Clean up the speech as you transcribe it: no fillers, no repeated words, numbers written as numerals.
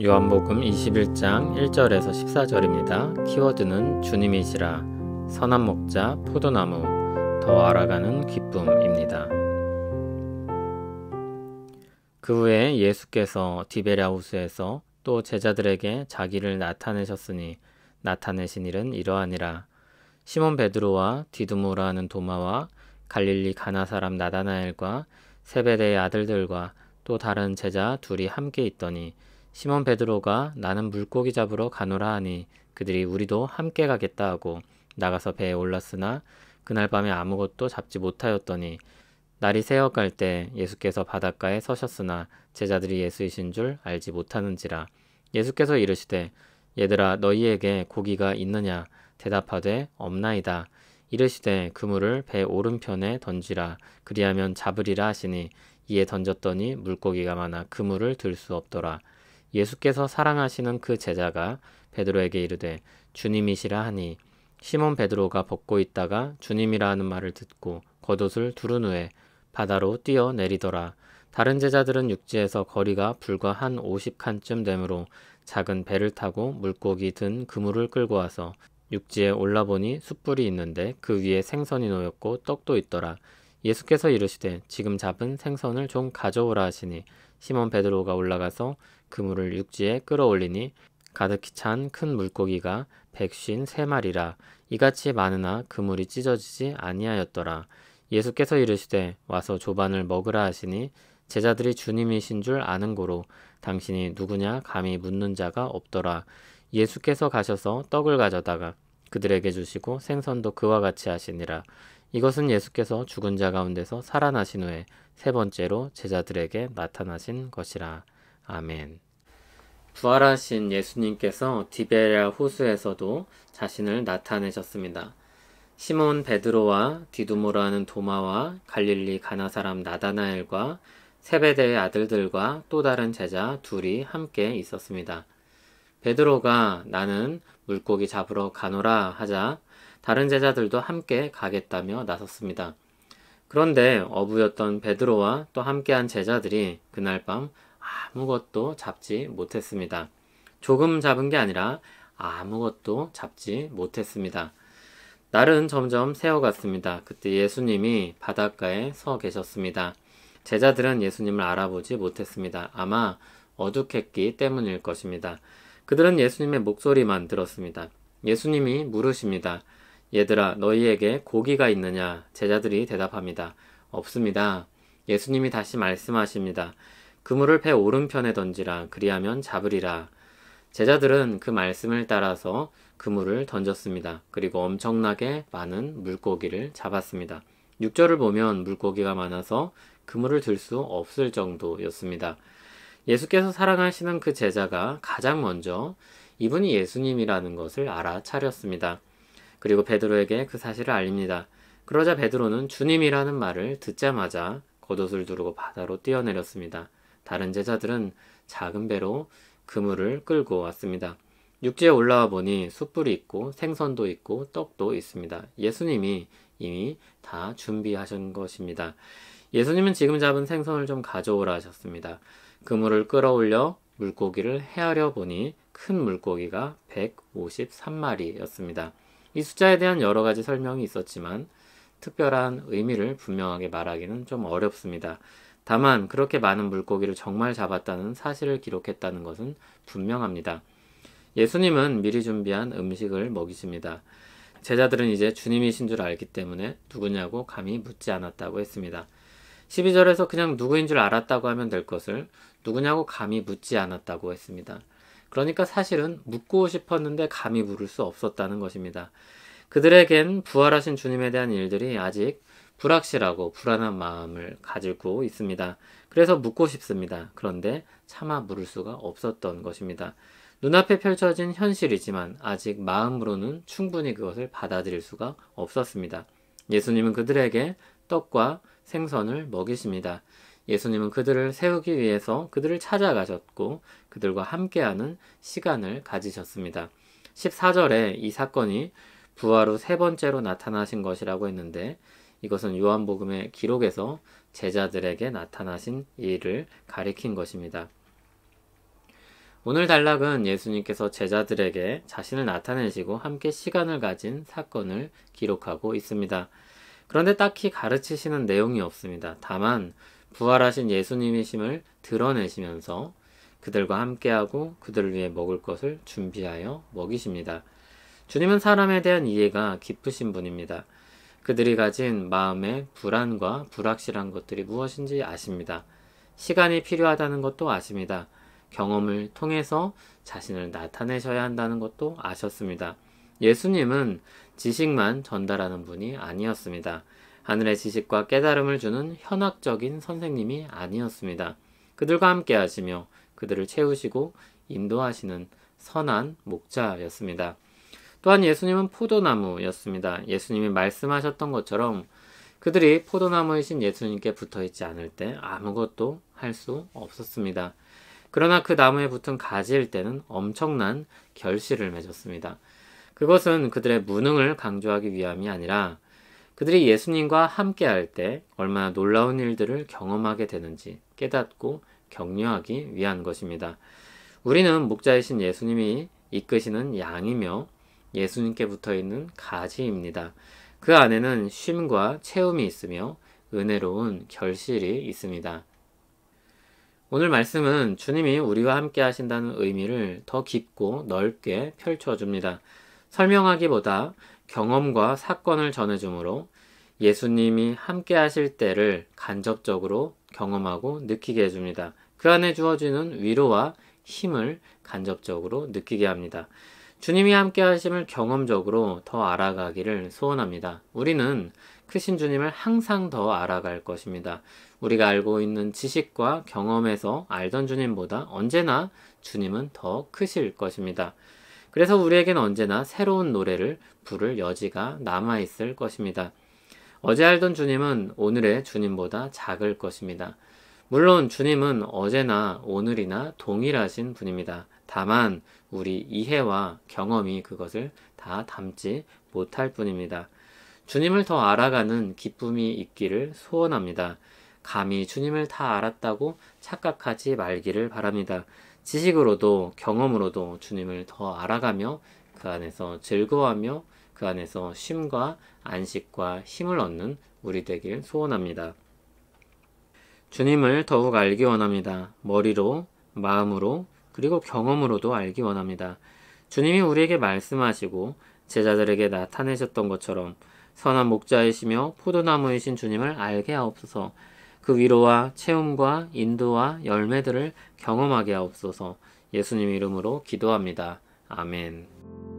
요한복음 21장 1절에서 14절입니다. 키워드는 주님이시라, 선한 목자, 포도나무, 더 알아가는 기쁨입니다. 그 후에 예수께서 디베랴 호수에서 또 제자들에게 자기를 나타내셨으니 나타내신 일은 이러하니라. 시몬 베드로와 디두모라 하는 도마와 갈릴리 가나 사람 나다나엘과 세베대의 아들들과 또 다른 제자 둘이 함께 있더니 시몬 베드로가 나는 물고기 잡으러 가노라 하니 그들이 우리도 함께 가겠다 하고 나가서 배에 올랐으나 그날 밤에 아무것도 잡지 못하였더니 날이 새어갈 때 예수께서 바닷가에 서셨으나 제자들이 예수이신 줄 알지 못하는지라. 예수께서 이르시되 얘들아 너희에게 고기가 있느냐 대답하되 없나이다. 이르시되 그물을 배 오른편에 던지라 그리하면 잡으리라 하시니 이에 던졌더니 물고기가 많아 그물을 들 수 없더라. 예수께서 사랑하시는 그 제자가 베드로에게 이르되 주님이시라 하니 시몬 베드로가 벗고 있다가 주님이라 하는 말을 듣고 겉옷을 두른 후에 바다로 뛰어 내리더라. 다른 제자들은 육지에서 거리가 불과 한 50칸쯤 되므로 작은 배를 타고 물고기 든 그물을 끌고 와서 육지에 올라보니 숯불이 있는데 그 위에 생선이 놓였고 떡도 있더라. 예수께서 이르시되 지금 잡은 생선을 좀 가져오라 하시니 시몬 베드로가 올라가서 그물을 육지에 끌어올리니 가득히 찬 큰 물고기가 153마리라. 이같이 많으나 그물이 찢어지지 아니하였더라. 예수께서 이르시되 와서 조반을 먹으라 하시니 제자들이 주님이신 줄 아는 고로 당신이 누구냐 감히 묻는 자가 없더라. 예수께서 가셔서 떡을 가져다가 그들에게 주시고 생선도 그와 같이 하시니라. 이것은 예수께서 죽은 자 가운데서 살아나신 후에 세 번째로 제자들에게 나타나신 것이라. 아멘. 부활하신 예수님께서 디베랴 호수에서도 자신을 나타내셨습니다. 시몬 베드로와 디두모라 하는 도마와 갈릴리 가나 사람 나다나엘과 세베대의 아들들과 또 다른 제자 둘이 함께 있었습니다. 베드로가 나는 물고기 잡으러 가노라 하자 다른 제자들도 함께 가겠다며 나섰습니다. 그런데 어부였던 베드로와 또 함께한 제자들이 그날 밤 아무것도 잡지 못했습니다. 조금 잡은 게 아니라 아무것도 잡지 못했습니다. 날은 점점 새어갔습니다. 그때 예수님이 바닷가에 서 계셨습니다. 제자들은 예수님을 알아보지 못했습니다. 아마 어둑했기 때문일 것입니다. 그들은 예수님의 목소리만 들었습니다. 예수님이 물으십니다. 얘들아 너희에게 고기가 있느냐? 제자들이 대답합니다. 없습니다. 예수님이 다시 말씀하십니다. 그물을 배 오른편에 던지라 그리하면 잡으리라. 제자들은 그 말씀을 따라서 그물을 던졌습니다. 그리고 엄청나게 많은 물고기를 잡았습니다. 6절을 보면 물고기가 많아서 그물을 들 수 없을 정도였습니다. 예수께서 사랑하시는 그 제자가 가장 먼저 이분이 예수님이라는 것을 알아차렸습니다. 그리고 베드로에게 그 사실을 알립니다. 그러자 베드로는 주님이라는 말을 듣자마자 겉옷을 두르고 바다로 뛰어내렸습니다. 다른 제자들은 작은 배로 그물을 끌고 왔습니다. 육지에 올라와 보니 숯불이 있고 생선도 있고 떡도 있습니다. 예수님이 이미 다 준비하신 것입니다. 예수님은 지금 잡은 생선을 좀 가져오라 하셨습니다. 그물을 끌어올려 물고기를 헤아려 보니 큰 물고기가 153마리였습니다. 이 숫자에 대한 여러 가지 설명이 있었지만 특별한 의미를 분명하게 말하기는 좀 어렵습니다. 다만 그렇게 많은 물고기를 정말 잡았다는 사실을 기록했다는 것은 분명합니다. 예수님은 미리 준비한 음식을 먹이십니다. 제자들은 이제 주님이신 줄 알기 때문에 누구냐고 감히 묻지 않았다고 했습니다. 12절에서 그냥 누구인 줄 알았다고 하면 될 것을 누구냐고 감히 묻지 않았다고 했습니다. 그러니까 사실은 묻고 싶었는데 감히 물을 수 없었다는 것입니다. 그들에겐 부활하신 주님에 대한 일들이 아직 불확실하고 불안한 마음을 가지고 있습니다. 그래서 묻고 싶습니다. 그런데 차마 물을 수가 없었던 것입니다. 눈앞에 펼쳐진 현실이지만 아직 마음으로는 충분히 그것을 받아들일 수가 없었습니다. 예수님은 그들에게 떡과 생선을 먹이십니다. 예수님은 그들을 세우기 위해서 그들을 찾아가셨고 그들과 함께하는 시간을 가지셨습니다. 14절에 이 사건이 부활 후 세 번째로 나타나신 것이라고 했는데 이것은 요한복음의 기록에서 제자들에게 나타나신 일을 가리킨 것입니다. 오늘 단락은 예수님께서 제자들에게 자신을 나타내시고 함께 시간을 가진 사건을 기록하고 있습니다. 그런데 딱히 가르치시는 내용이 없습니다. 다만 부활하신 예수님이심을 드러내시면서 그들과 함께하고 그들을 위해 먹을 것을 준비하여 먹이십니다. 주님은 사람에 대한 이해가 깊으신 분입니다. 그들이 가진 마음의 불안과 불확실한 것들이 무엇인지 아십니다. 시간이 필요하다는 것도 아십니다. 경험을 통해서 자신을 나타내셔야 한다는 것도 아셨습니다. 예수님은 지식만 전달하는 분이 아니었습니다. 하늘의 지식과 깨달음을 주는 현학적인 선생님이 아니었습니다. 그들과 함께 하시며 그들을 채우시고 인도하시는 선한 목자였습니다. 또한 예수님은 포도나무였습니다. 예수님이 말씀하셨던 것처럼 그들이 포도나무이신 예수님께 붙어있지 않을 때 아무것도 할 수 없었습니다. 그러나 그 나무에 붙은 가지일 때는 엄청난 결실을 맺었습니다. 그것은 그들의 무능을 강조하기 위함이 아니라 그들이 예수님과 함께 할 때 얼마나 놀라운 일들을 경험하게 되는지 깨닫고 격려하기 위한 것입니다. 우리는 목자이신 예수님이 이끄시는 양이며 예수님께 붙어있는 가지입니다. 그 안에는 쉼과 채움이 있으며 은혜로운 결실이 있습니다. 오늘 말씀은 주님이 우리와 함께 하신다는 의미를 더 깊고 넓게 펼쳐줍니다. 설명하기보다 경험과 사건을 전해주므로 예수님이 함께 하실 때를 간접적으로 경험하고 느끼게 해줍니다. 그 안에 주어지는 위로와 힘을 간접적으로 느끼게 합니다. 주님이 함께 하심을 경험적으로 더 알아가기를 소원합니다. 우리는 크신 주님을 항상 더 알아갈 것입니다. 우리가 알고 있는 지식과 경험에서 알던 주님보다 언제나 주님은 더 크실 것입니다. 그래서 우리에겐 언제나 새로운 노래를 부를 여지가 남아있을 것입니다. 어제 알던 주님은 오늘의 주님보다 작을 것입니다. 물론 주님은 어제나 오늘이나 동일하신 분입니다. 다만 우리 이해와 경험이 그것을 다 담지 못할 뿐입니다. 주님을 더 알아가는 기쁨이 있기를 소원합니다. 감히 주님을 다 알았다고 착각하지 말기를 바랍니다. 지식으로도 경험으로도 주님을 더 알아가며 그 안에서 즐거워하며 그 안에서 쉼과 안식과 힘을 얻는 우리 되길 소원합니다. 주님을 더욱 알기 원합니다. 머리로, 마음으로, 그리고 경험으로도 알기 원합니다. 주님이 우리에게 말씀하시고 제자들에게 나타내셨던 것처럼 선한 목자이시며 포도나무이신 주님을 알게 하옵소서. 그 위로와 채움과 인도와 열매들을 경험하게 하옵소서. 예수님 이름으로 기도합니다. 아멘.